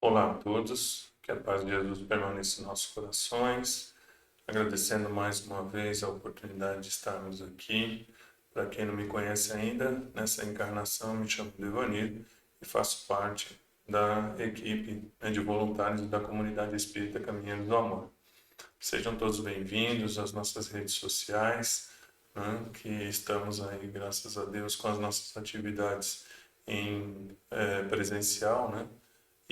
Olá a todos, que a paz de Jesus permaneça em nossos corações, agradecendo mais uma vez a oportunidade de estarmos aqui. Para quem não me conhece ainda, nessa encarnação me chamo Devanir e faço parte da equipe de voluntários da comunidade espírita Caminhando do Amor. Sejam todos bem-vindos às nossas redes sociais, né, que estamos aí, graças a Deus, com as nossas atividades em presencial, né?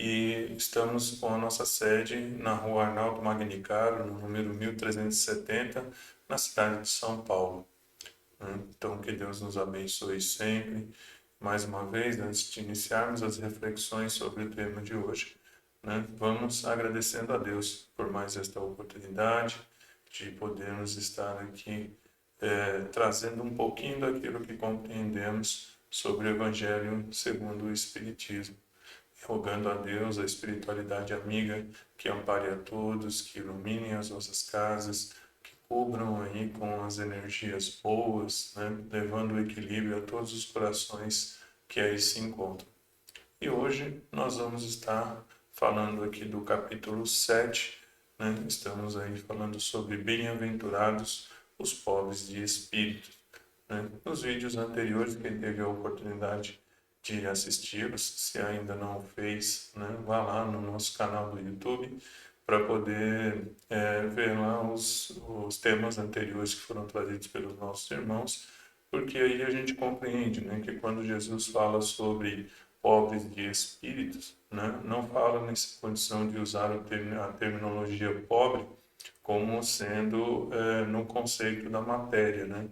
E estamos com a nossa sede na rua Arnaldo Magnicaro, no número 1370, na cidade de São Paulo. Então, que Deus nos abençoe sempre. Mais uma vez, antes de iniciarmos as reflexões sobre o tema de hoje, né, vamos agradecendo a Deus por mais esta oportunidade de podermos estar aqui trazendo um pouquinho daquilo que compreendemos sobre o Evangelho segundo o Espiritismo, rogando a Deus, a espiritualidade amiga, que ampare a todos, que ilumine as nossas casas, que cubram aí com as energias boas, né, levando o equilíbrio a todos os corações que aí se encontram. E hoje nós vamos estar falando aqui do capítulo 7, né? Estamos aí falando sobre bem-aventurados os pobres de espírito, né? Nos vídeos anteriores, quem teve a oportunidade de assisti-los, se ainda não o fez, né, vá lá no nosso canal do YouTube para poder ver lá os temas anteriores que foram trazidos pelos nossos irmãos, porque aí a gente compreende, né, que quando Jesus fala sobre pobres de espíritos, né, não fala nessa condição de usar a terminologia pobre como sendo no conceito da matéria, né,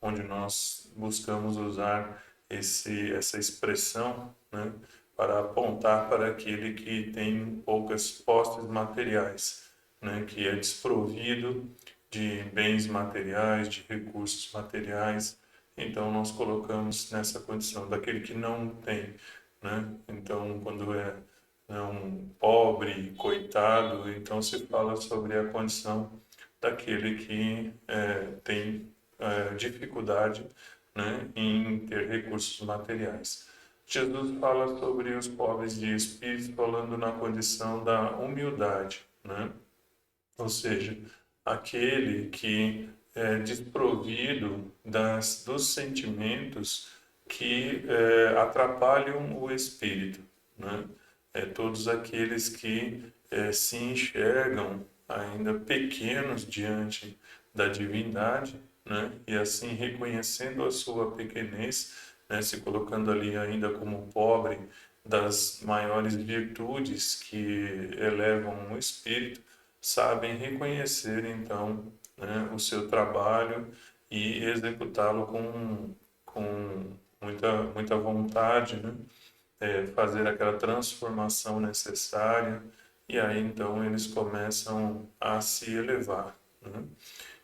onde nós buscamos usar essa expressão, né, para apontar para aquele que tem poucas posses materiais, né, que é desprovido de bens materiais, de recursos materiais. Então, nós colocamos nessa condição daquele que não tem, né? Então, quando é um pobre, coitado, então se fala sobre a condição daquele que tem dificuldade, né, em ter recursos materiais. Jesus fala sobre os pobres de espírito, falando na condição da humildade, né? Ou seja, aquele que é desprovido dos sentimentos que atrapalham o espírito, né? Todos aqueles que se enxergam ainda pequenos diante da divindade, né? E assim reconhecendo a sua pequenez, né? Se colocando ali ainda como pobre das maiores virtudes que elevam o espírito, sabem reconhecer então, né, o seu trabalho e executá-lo com muita vontade, né? Fazer aquela transformação necessária, e aí então eles começam a se elevar, né?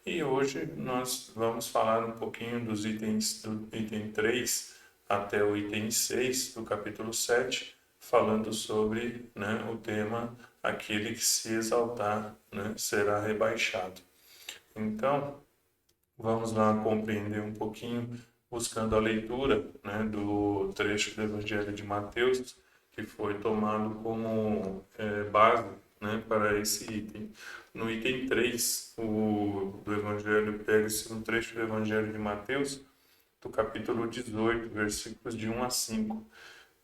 E hoje nós vamos falar um pouquinho dos itens do item 3 até o item 6 do capítulo 7, falando sobre, né, o tema aquele que se exaltar, né, será rebaixado. Então, vamos lá compreender um pouquinho, buscando a leitura, né, do trecho do Evangelho de Mateus, que foi tomado como base, né, para esse item. No item 3 do Evangelho, pega-se um trecho do Evangelho de Mateus, do capítulo 18, versículos de 1 a 5.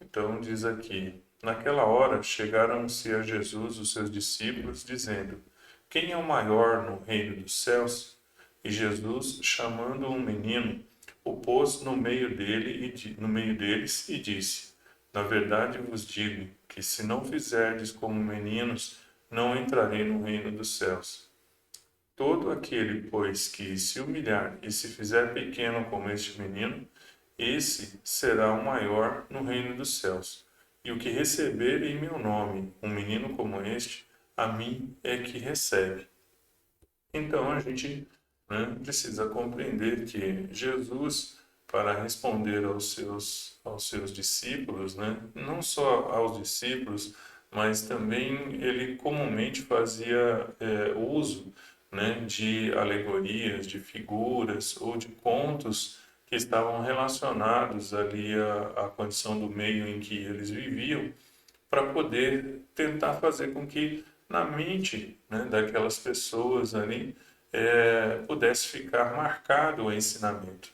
Então, diz aqui: naquela hora chegaram-se a Jesus os seus discípulos, dizendo: quem é o maior no reino dos céus? E Jesus, chamando um menino, o pôs no meio no meio deles e disse: na verdade vos digo que se não fizerdes como meninos, não entrarei no reino dos céus. Todo aquele, pois, que se humilhar e se fizer pequeno como este menino, esse será o maior no reino dos céus. E o que receber em meu nome um menino como este, a mim é que recebe. Então a gente, né, precisa compreender que Jesus, para responder aos seus discípulos, né, não só aos discípulos, mas também ele comumente fazia uso, né, de alegorias, de figuras ou de contos que estavam relacionados ali à condição do meio em que eles viviam, para poder tentar fazer com que na mente, né, daquelas pessoas ali pudesse ficar marcado o ensinamento,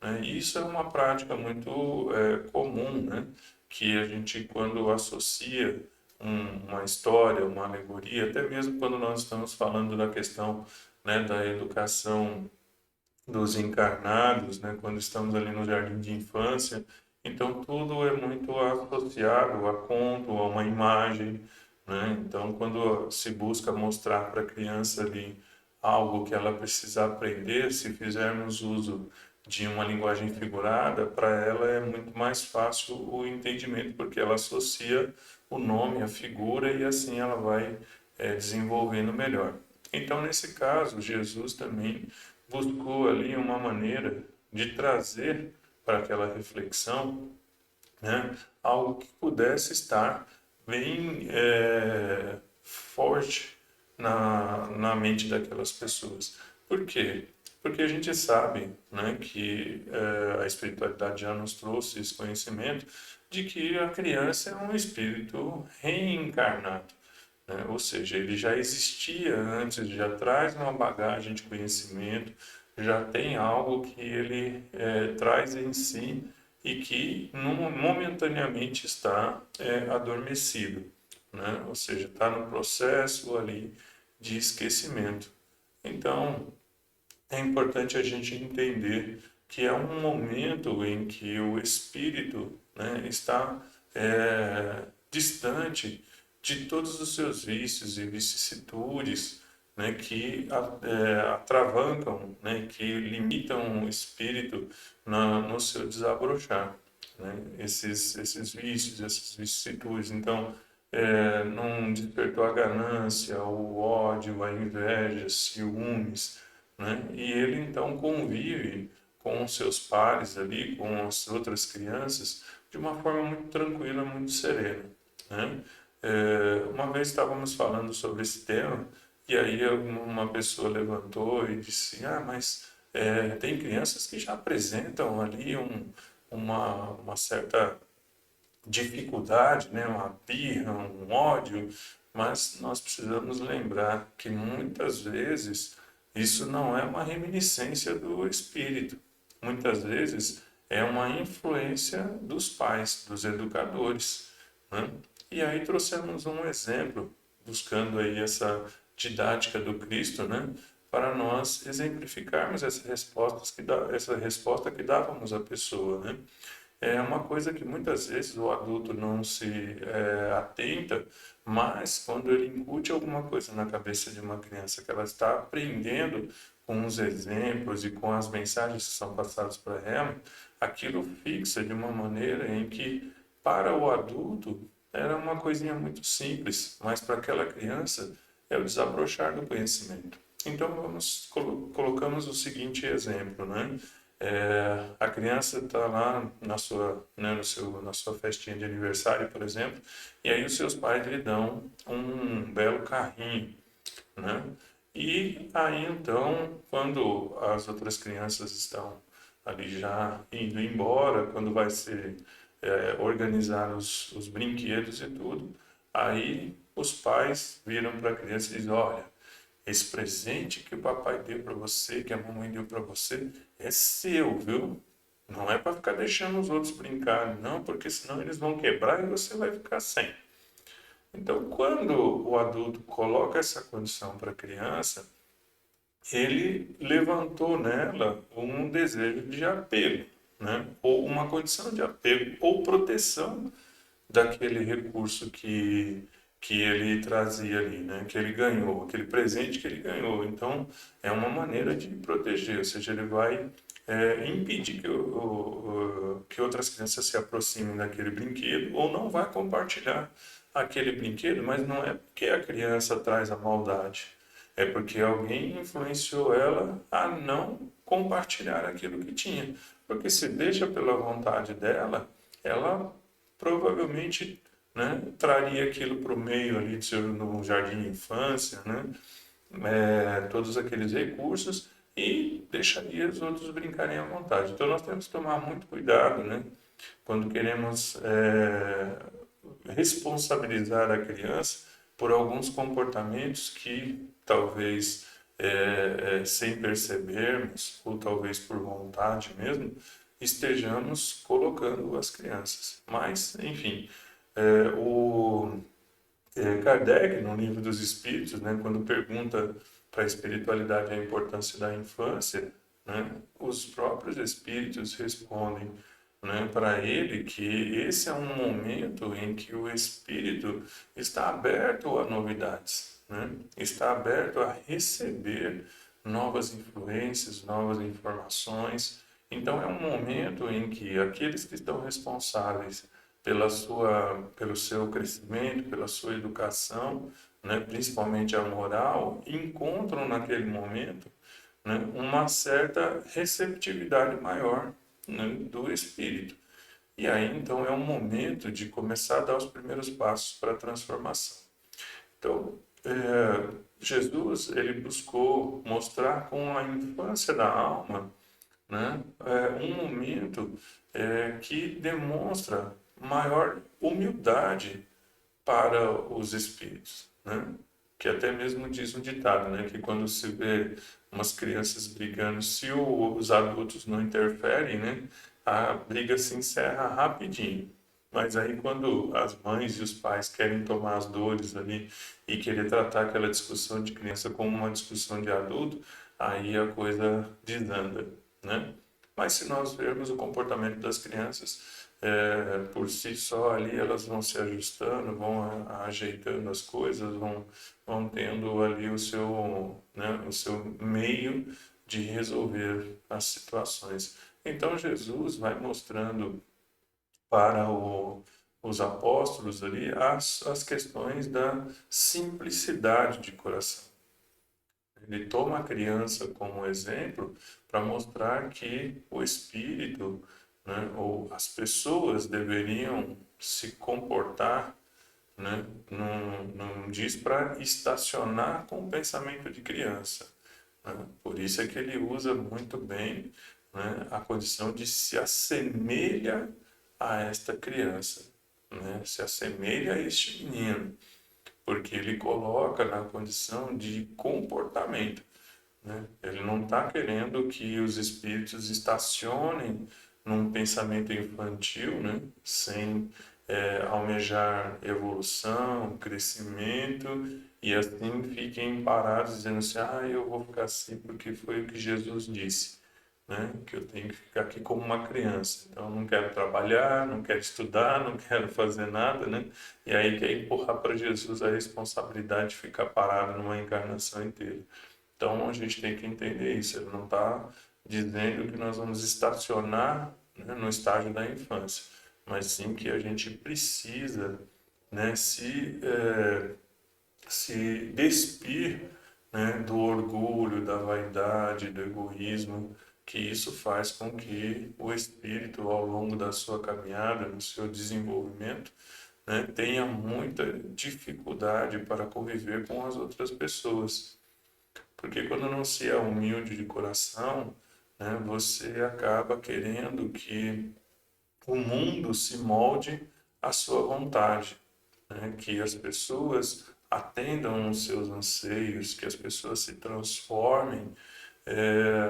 né? Isso é uma prática muito comum, né? Que a gente, quando associa uma história, uma alegoria, até mesmo quando nós estamos falando da questão, né, da educação dos encarnados, né, quando estamos ali no jardim de infância, então tudo é muito associado a conto, a uma imagem, né? Então, quando se busca mostrar para a criança ali algo que ela precisa aprender, se fizermos uso de uma linguagem figurada, para ela é muito mais fácil o entendimento, porque ela associa o nome à figura e assim ela vai desenvolvendo melhor. Então, nesse caso, Jesus também buscou ali uma maneira de trazer para aquela reflexão, né, algo que pudesse estar bem forte na mente daquelas pessoas. Por quê? Porque a gente sabe, né, que a espiritualidade já nos trouxe esse conhecimento de que a criança é um espírito reencarnado, né? Ou seja, ele já existia antes, já traz uma bagagem de conhecimento, já tem algo que ele traz em si e que momentaneamente está adormecido, né? Ou seja, está no processo ali de esquecimento. Então, é importante a gente entender que é um momento em que o espírito, né, está distante de todos os seus vícios e vicissitudes, né, que atravancam, né, que limitam o espírito no seu desabrochar, né, esses vícios, essas vicissitudes. Então, não despertou a ganância, o ódio, a inveja, ciúmes, né? E ele então convive com os seus pares ali, com as outras crianças, de uma forma muito tranquila, muito serena, né? Uma vez estávamos falando sobre esse tema e aí uma pessoa levantou e disse: ah, mas tem crianças que já apresentam ali uma certa dificuldade, né, uma birra, um ódio, mas nós precisamos lembrar que muitas vezes isso não é uma reminiscência do espírito. Muitas vezes é uma influência dos pais, dos educadores, né? E aí trouxemos um exemplo, buscando aí essa didática do Cristo, né, para nós exemplificarmos essa resposta que dávamos à pessoa, né? É uma coisa que muitas vezes o adulto não se atenta, mas quando ele incute alguma coisa na cabeça de uma criança que ela está aprendendo com os exemplos e com as mensagens que são passadas para ela, aquilo fixa de uma maneira em que, para o adulto, era uma coisinha muito simples, mas para aquela criança é o desabrochar do conhecimento. Então, colocamos o seguinte exemplo, né? A criança está lá na sua, né, na sua festinha de aniversário, por exemplo, e aí os seus pais lhe dão um belo carrinho, né? E aí então, quando as outras crianças estão ali já indo embora, quando vai ser organizar os brinquedos e tudo, aí os pais viram para a criança e dizem: olha, esse presente que o papai deu para você, que a mamãe deu para você, é seu, viu? Não é para ficar deixando os outros brincarem, não, porque senão eles vão quebrar e você vai ficar sem. Então, quando o adulto coloca essa condição para a criança, ele levantou nela um desejo de apego, né? Ou uma condição de apego, ou proteção daquele recurso que ele trazia ali, né? Que ele ganhou, aquele presente que ele ganhou. Então, é uma maneira de proteger, ou seja, ele vai impedir que outras crianças se aproximem daquele brinquedo ou não vai compartilhar aquele brinquedo, mas não é porque a criança traz a maldade, é porque alguém influenciou ela a não compartilhar aquilo que tinha. Porque se deixa pela vontade dela, ela provavelmente, né, traria aquilo para o meio ali no jardim de infância, né, todos aqueles recursos e deixaria os outros brincarem à vontade. Então nós temos que tomar muito cuidado, né, quando queremos responsabilizar a criança por alguns comportamentos que talvez sem percebermos, ou talvez por vontade mesmo, estejamos colocando as crianças. Mas, enfim, o Kardec, no Livro dos Espíritos, né, quando pergunta para a espiritualidade a importância da infância, né, os próprios espíritos respondem, né, para ele que esse é um momento em que o espírito está aberto a novidades, né, está aberto a receber novas influências, novas informações. Então é um momento em que aqueles que estão responsáveis pelo seu crescimento, pela sua educação, né, principalmente a moral, encontram naquele momento, né, uma certa receptividade maior, né, do espírito. E aí então é um momento de começar a dar os primeiros passos para a transformação. Então, Jesus ele buscou mostrar com a infância da alma, né, um momento que demonstra maior humildade para os espíritos, né? Que até mesmo diz um ditado, né, que quando se vê umas crianças brigando, se os adultos não interferem, né, a briga se encerra rapidinho. Mas aí quando as mães e os pais querem tomar as dores ali e querer tratar aquela discussão de criança como uma discussão de adulto, aí a coisa desanda, né? Mas se nós vermos o comportamento das crianças, por si só ali elas vão se ajustando, vão ajeitando as coisas, vão tendo ali o seu, né, o seu meio de resolver as situações. Então Jesus vai mostrando para os apóstolos ali as questões da simplicidade de coração. Ele toma a criança como exemplo para mostrar que o espírito, né, ou as pessoas deveriam se comportar, né, não diz para estacionar com o pensamento de criança, né? Por isso é que ele usa muito bem, né, a condição de se assemelha a esta criança, né? Se assemelha a este menino, porque ele coloca na condição de comportamento, né? Ele não está querendo que os espíritos estacionem num pensamento infantil, né? Sem almejar evolução, crescimento, e assim fiquem parados dizendo assim, eu vou ficar assim porque foi o que Jesus disse, né? Que eu tenho que ficar aqui como uma criança. Então, eu não quero trabalhar, não quero estudar, não quero fazer nada, né? E aí quer empurrar para Jesus a responsabilidade de ficar parado numa encarnação inteira. Então, a gente tem que entender isso. Ele não está dizendo que nós vamos estacionar, né, no estágio da infância, mas sim que a gente precisa, né, se despir, né, do orgulho, da vaidade, do egoísmo, que isso faz com que o espírito, ao longo da sua caminhada, no seu desenvolvimento, né, tenha muita dificuldade para conviver com as outras pessoas. Porque quando não se é humilde de coração, né, você acaba querendo que o mundo se molde à sua vontade, né? Que as pessoas atendam os seus anseios, que as pessoas se transformem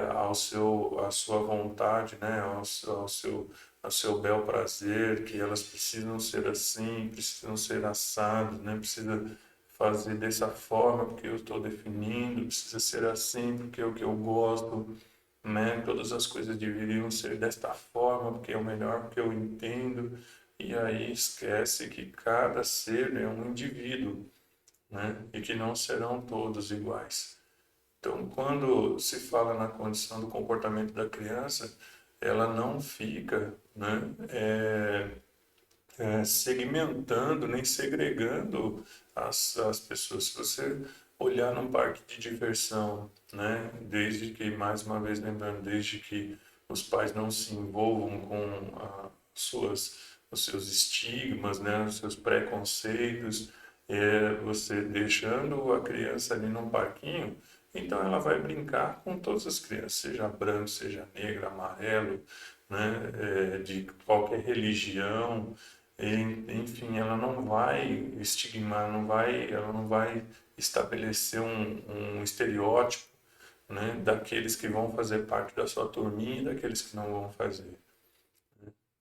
à sua vontade, né? Ao seu bel prazer, que elas precisam ser assim, precisam ser assadas, né? Precisa fazer dessa forma porque eu estou definindo, precisa ser assim porque é o que eu gosto, né? Todas as coisas deveriam ser desta forma, porque é o melhor, porque eu entendo. E aí esquece que cada ser é um indivíduo, né? E que não serão todos iguais. Então, quando se fala na condição do comportamento da criança, ela não fica, né, segmentando nem segregando as pessoas. Se você olhar num parque de diversão, né, desde que, mais uma vez lembrando, desde que os pais não se envolvam com os seus estigmas, né, os seus preconceitos, você deixando a criança ali num parquinho, então ela vai brincar com todas as crianças, seja branco, seja negro, amarelo, né, de qualquer religião, enfim, ela não vai estigmar, ela não vai estabelecer um estereótipo, né, daqueles que vão fazer parte da sua turminha e daqueles que não vão fazer.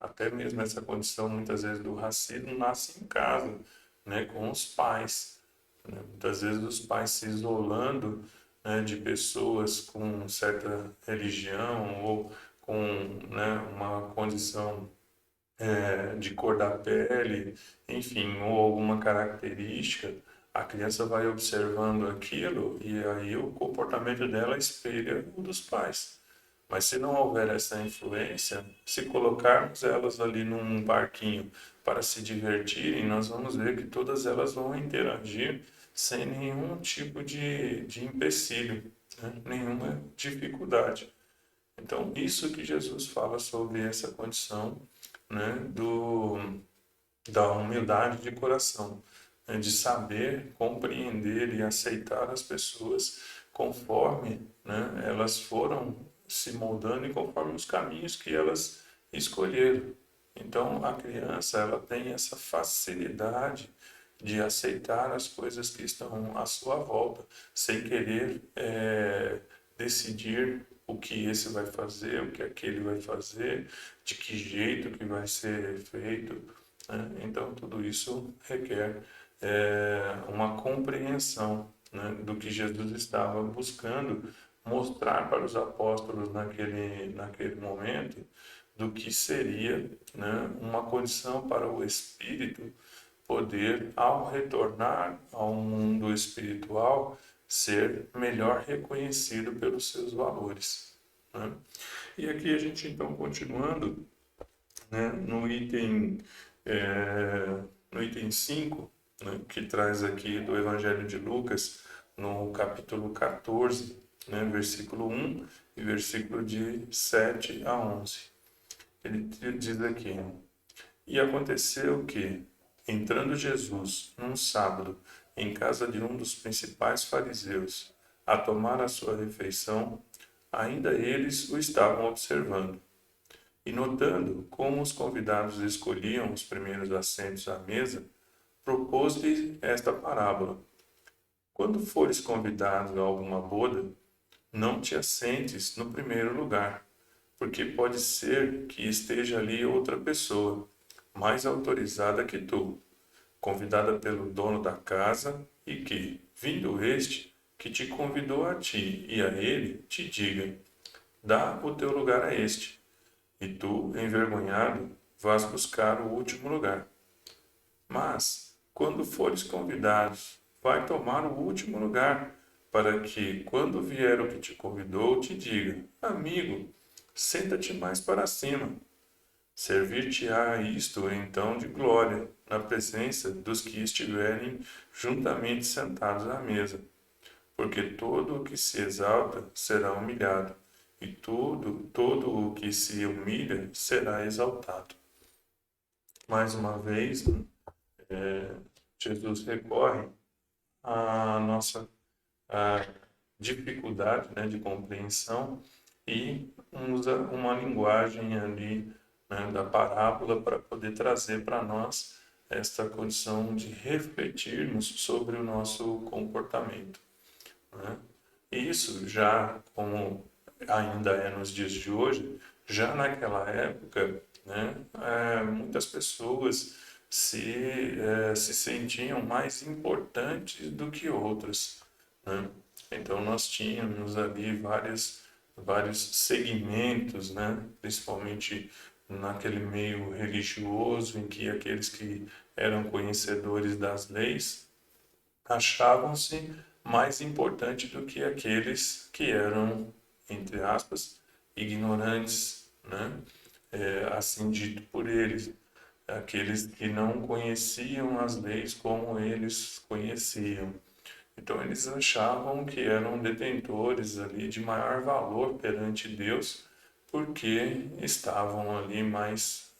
Até mesmo essa condição, muitas vezes, do racismo nasce em casa, né, com os pais. Né? Muitas vezes os pais se isolando, né, de pessoas com certa religião ou com, né, uma condição de cor da pele, enfim, ou alguma característica, a criança vai observando aquilo e aí o comportamento dela espelha o dos pais. Mas se não houver essa influência, se colocarmos elas ali num parquinho para se divertirem, nós vamos ver que todas elas vão interagir sem nenhum tipo de empecilho, né? Nenhuma dificuldade. Então, isso que Jesus fala sobre essa condição, né, da humildade de coração, né, de saber compreender e aceitar as pessoas conforme, né, elas foram se moldando e conforme os caminhos que elas escolheram. Então, a criança ela tem essa facilidade de aceitar as coisas que estão à sua volta, sem querer decidir o que esse vai fazer, o que aquele vai fazer, de que jeito que vai ser feito, né? Então, tudo isso requer uma compreensão, né, do que Jesus estava buscando mostrar para os apóstolos naquele momento, do que seria, né, uma condição para o Espírito poder, ao retornar ao mundo espiritual, ser melhor reconhecido pelos seus valores. Né? E aqui a gente então continuando, né, no item 5, né, que traz aqui do Evangelho de Lucas, no capítulo 14, né, versículo 1 e versículo de 7 a 11. Ele diz aqui: E aconteceu que, entrando Jesus num sábado em casa de um dos principais fariseus, a tomar a sua refeição, ainda eles o estavam observando. E notando como os convidados escolhiam os primeiros assentos à mesa, propôs-lhes esta parábola: Quando fores convidado a alguma boda, não te assentes no primeiro lugar, porque pode ser que esteja ali outra pessoa, mais autorizada que tu, convidada pelo dono da casa, e que, vindo este, que te convidou a ti e a ele, te diga: dá o teu lugar a este, e tu, envergonhado, vás buscar o último lugar. Mas, quando fores convidado, vai tomar o último lugar, para que, quando vier o que te convidou, te diga: amigo, senta-te mais para cima. Servir-te-á isto então de glória, na presença dos que estiverem juntamente sentados à mesa. Porque todo o que se exalta será humilhado, e todo o que se humilha será exaltado. Mais uma vez, Jesus recorre à nossa à dificuldade, né, de compreensão e usa uma linguagem ali, né, da parábola para poder trazer para nós esta condição de refletirmos sobre o nosso comportamento. Né? Isso já, como ainda é nos dias de hoje, já naquela época, né, muitas pessoas se sentiam mais importantes do que outras. Né? Então nós tínhamos ali vários segmentos, né, principalmente naquele meio religioso, em que aqueles que eram conhecedores das leis achavam-se mais importantes do que aqueles que eram, entre aspas, ignorantes, né? Assim dito por eles, aqueles que não conheciam as leis como eles conheciam. Então eles achavam que eram detentores ali de maior valor perante Deus, porque estavam ali mais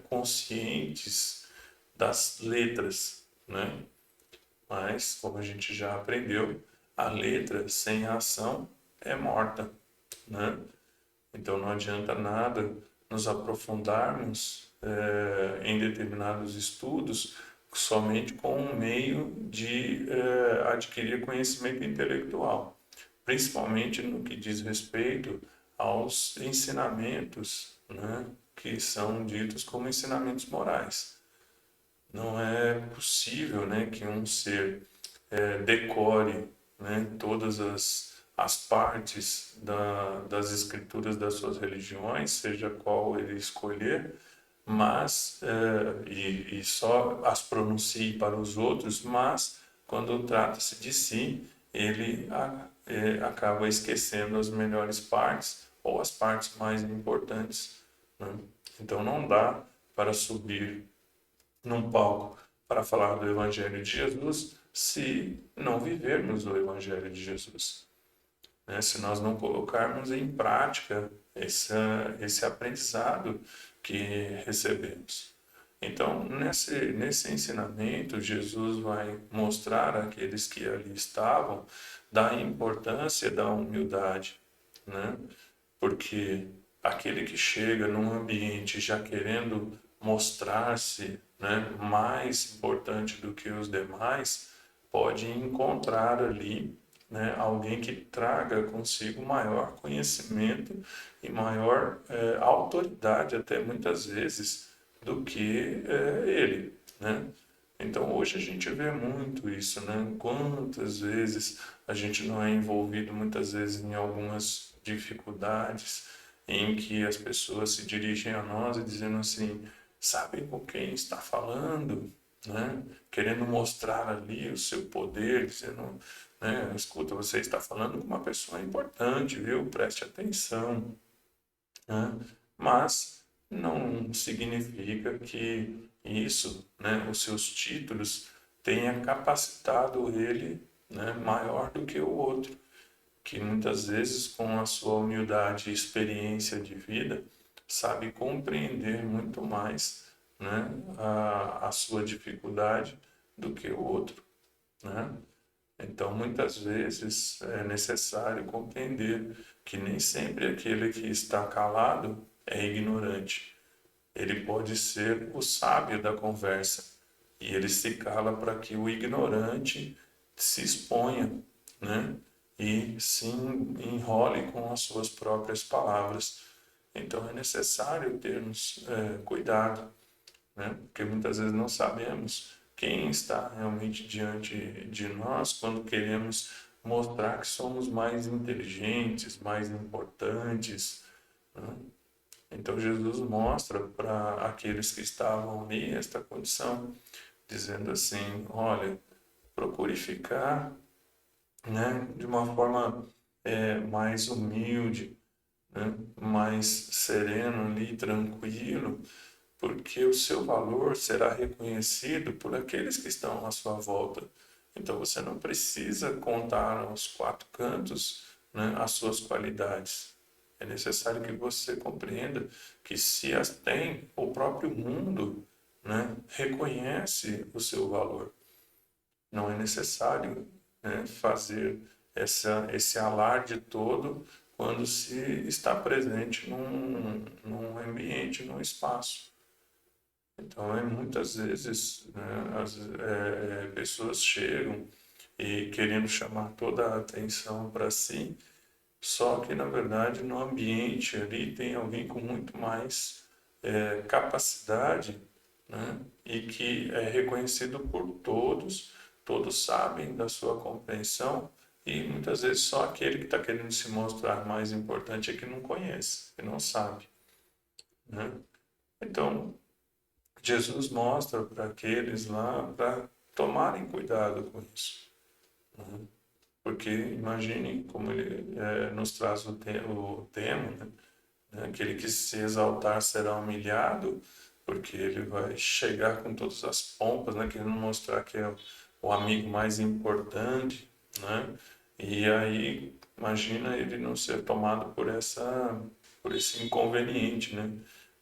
conscientes das letras, né? Mas, como a gente já aprendeu, a letra sem a ação é morta, né? Então não adianta nada nos aprofundarmos em determinados estudos somente com um meio de adquirir conhecimento intelectual, principalmente no que diz respeito aos ensinamentos, né, que são ditos como ensinamentos morais. Não é possível, né, que um ser decore, né, todas as partes das escrituras das suas religiões, seja qual ele escolher, mas e só as pronuncie para os outros, mas quando trata-se de si, ele acaba esquecendo as melhores partes ou as partes mais importantes, né? Então não dá para subir num palco para falar do Evangelho de Jesus se não vivermos o Evangelho de Jesus, né? Se nós não colocarmos em prática esse aprendizado que recebemos. Então, nesse ensinamento, Jesus vai mostrar àqueles que ali estavam da importância da humildade, né? Porque aquele que chega num ambiente já querendo mostrar-se, né, mais importante do que os demais, pode encontrar ali, né, alguém que traga consigo maior conhecimento e maior autoridade, até muitas vezes, do que ele, né? Então hoje a gente vê muito isso, né? Quantas vezes a gente não é envolvido muitas vezes em algumas dificuldades em que as pessoas se dirigem a nós e dizendo assim, sabe com quem está falando, né? Querendo mostrar ali o seu poder, dizendo, né? Escuta, você está falando com uma pessoa importante, viu? Preste atenção, né? Mas não significa que isso, né, os seus títulos, tenha capacitado ele, né, maior do que o outro, que muitas vezes com a sua humildade e experiência de vida sabe compreender muito mais, né, a sua dificuldade do que o outro, né? Então, muitas vezes é necessário compreender que nem sempre aquele que está calado é ignorante. Ele pode ser o sábio da conversa e ele se cala para que o ignorante se exponha, né? E se enrole com as suas próprias palavras. Então, é necessário termos cuidado, né? Porque muitas vezes não sabemos quem está realmente diante de nós quando queremos mostrar que somos mais inteligentes, mais importantes, né? Então Jesus mostra para aqueles que estavam ali esta condição, dizendo assim: olha, procure ficar, né, de uma forma mais humilde, né, mais sereno ali, tranquilo, porque o seu valor será reconhecido por aqueles que estão à sua volta. Então você não precisa contar aos quatro cantos, né, as suas qualidades. É necessário que você compreenda que se as tem, o próprio mundo, né, reconhece o seu valor. Não é necessário, né, fazer esse alarde todo quando se está presente num ambiente, num espaço. Então, muitas vezes, né, as pessoas chegam e querendo chamar toda a atenção para si, só que, na verdade, no ambiente ali tem alguém com muito mais capacidade, né, e que é reconhecido por todos, todos sabem da sua compreensão, e muitas vezes só aquele que está querendo se mostrar mais importante é que não conhece, que não sabe, né? Então, Jesus mostra para aqueles lá para tomarem cuidado com isso, né? Porque imagine como ele nos traz o tema, né? Aquele que se exaltar será humilhado, porque ele vai chegar com todas as pompas, né? Querendo mostrar que é o amigo mais importante, né? E aí imagina ele não ser tomado por esse inconveniente, né?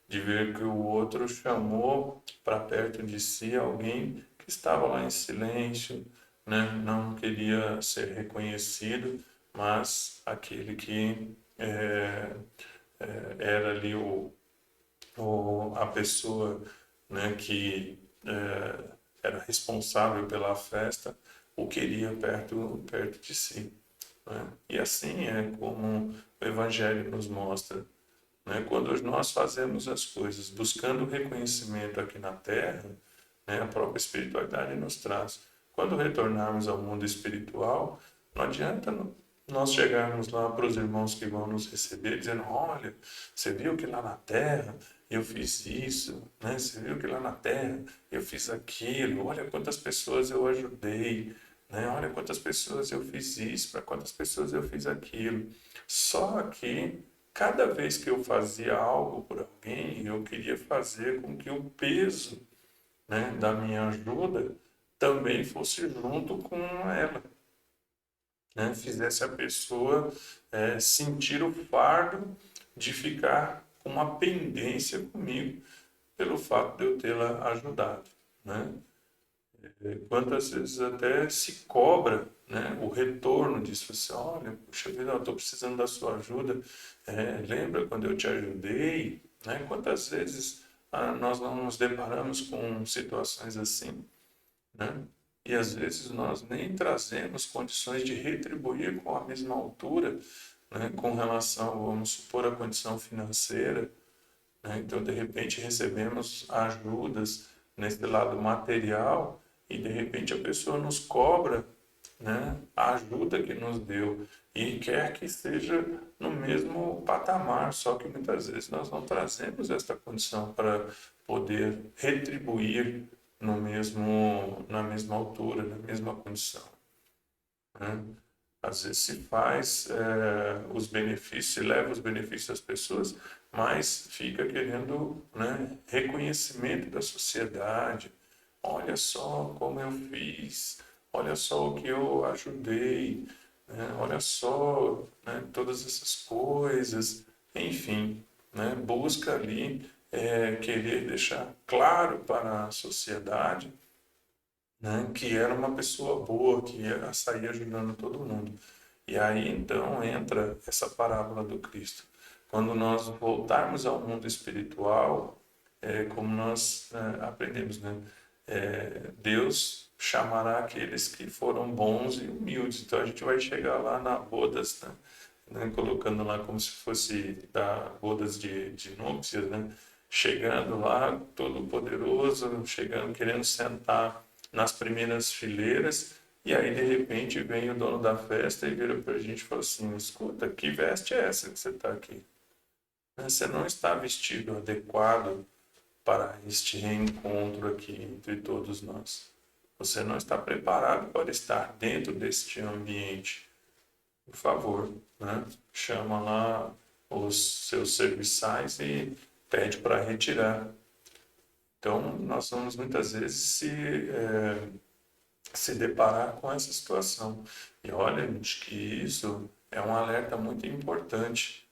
De ver que o outro chamou para perto de si alguém que estava lá em silêncio, né? Não queria ser reconhecido, mas aquele que era ali ou a pessoa, né, que era responsável pela festa o queria perto de si, né? E assim é como o Evangelho nos mostra, né? Quando nós fazemos as coisas buscando reconhecimento aqui na Terra, né, a própria espiritualidade nos traz. Quando retornarmos ao mundo espiritual, não adianta nós chegarmos lá para os irmãos que vão nos receber dizendo: olha, você viu que lá na Terra eu fiz isso, né? Você viu que lá na Terra eu fiz aquilo, olha quantas pessoas eu ajudei, né? Olha quantas pessoas eu fiz isso, para quantas pessoas eu fiz aquilo. Só que cada vez que eu fazia algo por alguém, eu queria fazer com que o peso, né, da minha ajuda também fosse junto com ela, né? Fizesse a pessoa sentir o fardo de ficar com uma pendência comigo pelo fato de eu tê-la ajudado, né? Quantas vezes até se cobra, né, o retorno disso, assim, olha, puxa vida, eu estou precisando da sua ajuda, lembra quando eu te ajudei, né? Quantas vezes nós não nos deparamos com situações assim, né? E às vezes nós nem trazemos condições de retribuir com a mesma altura, né, com relação, vamos supor, à condição financeira, né? Então, de repente, recebemos ajudas nesse lado material e, de repente, a pessoa nos cobra, né, a ajuda que nos deu e quer que seja no mesmo patamar, só que muitas vezes nós não trazemos esta condição para poder retribuir no mesmo, na mesma altura, na mesma condição, né? Às vezes se faz os benefícios, se leva os benefícios das pessoas, mas fica querendo, né, reconhecimento da sociedade. Olha só como eu fiz, olha só o que eu ajudei, né? Olha só, né, todas essas coisas, enfim, né, busca ali querer deixar claro para a sociedade, né, que era uma pessoa boa, que ia sair ajudando todo mundo. E aí então entra essa parábola do Cristo. Quando nós voltarmos ao mundo espiritual, como nós aprendemos, né? Deus chamará aqueles que foram bons e humildes. Então a gente vai chegar lá na bodas, né? Colocando lá como se fosse da bodas de núpcias, né? Chegando lá, todo poderoso, chegando, querendo sentar nas primeiras fileiras, e aí de repente vem o dono da festa e vira para a gente e fala assim: escuta, que veste é essa que você está aqui? Você não está vestido adequado para este reencontro aqui entre todos nós. Você não está preparado para estar dentro deste ambiente. Por favor, né? Chama lá os seus serviçais e pede para retirar. Então, nós vamos muitas vezes se deparar com essa situação. E olha, gente, que isso é um alerta muito importante,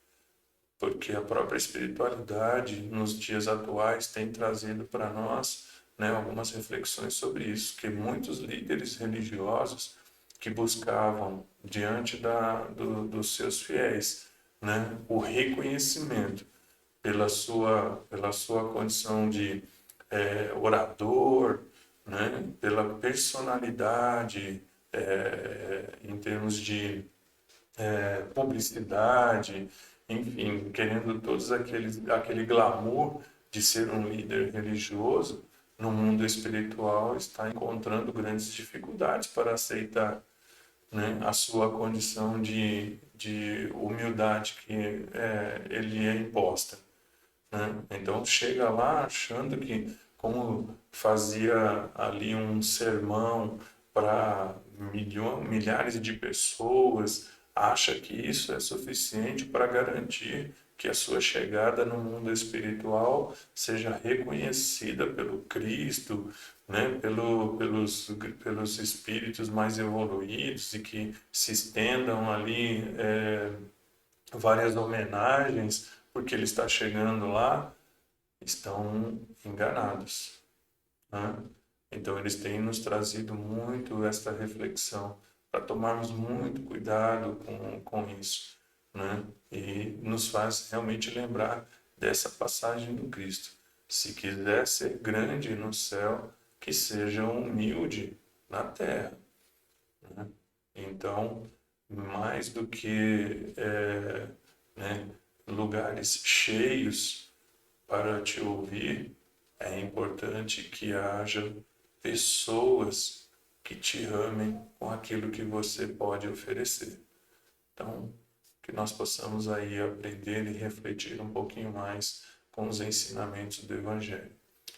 porque a própria espiritualidade nos dias atuais tem trazido para nós, né, algumas reflexões sobre isso, que muitos líderes religiosos que buscavam diante dos seus fiéis, né, o reconhecimento pela sua condição de orador, né, pela personalidade, em termos de publicidade, enfim, querendo aquele glamour de ser um líder religioso, no mundo espiritual está encontrando grandes dificuldades para aceitar, né, a sua condição de humildade que ele é imposta, né? Então chega lá achando que, como fazia ali um sermão para milhares de pessoas, acha que isso é suficiente para garantir que a sua chegada no mundo espiritual seja reconhecida pelo Cristo, né, pelos espíritos mais evoluídos e que se estendam ali várias homenagens porque ele está chegando lá, estão enganados, né? Então eles têm nos trazido muito esta reflexão para tomarmos muito cuidado com isso, né? E nos faz realmente lembrar dessa passagem do Cristo. Se quiser ser grande no céu, que seja humilde na terra, né? Então, mais do que né, lugares cheios para te ouvir, é importante que haja pessoas que te amem com aquilo que você pode oferecer. Então, que nós possamos aí aprender e refletir um pouquinho mais com os ensinamentos do Evangelho.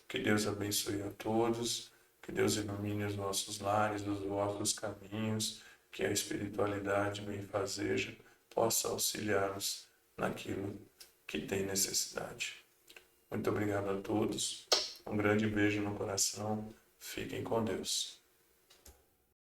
Que Deus abençoe a todos, que Deus ilumine os nossos lares, os vossos caminhos, que a espiritualidade benfazeja possa auxiliar-nos naquilo que tem necessidade. Muito obrigado a todos, um grande beijo no coração, fiquem com Deus.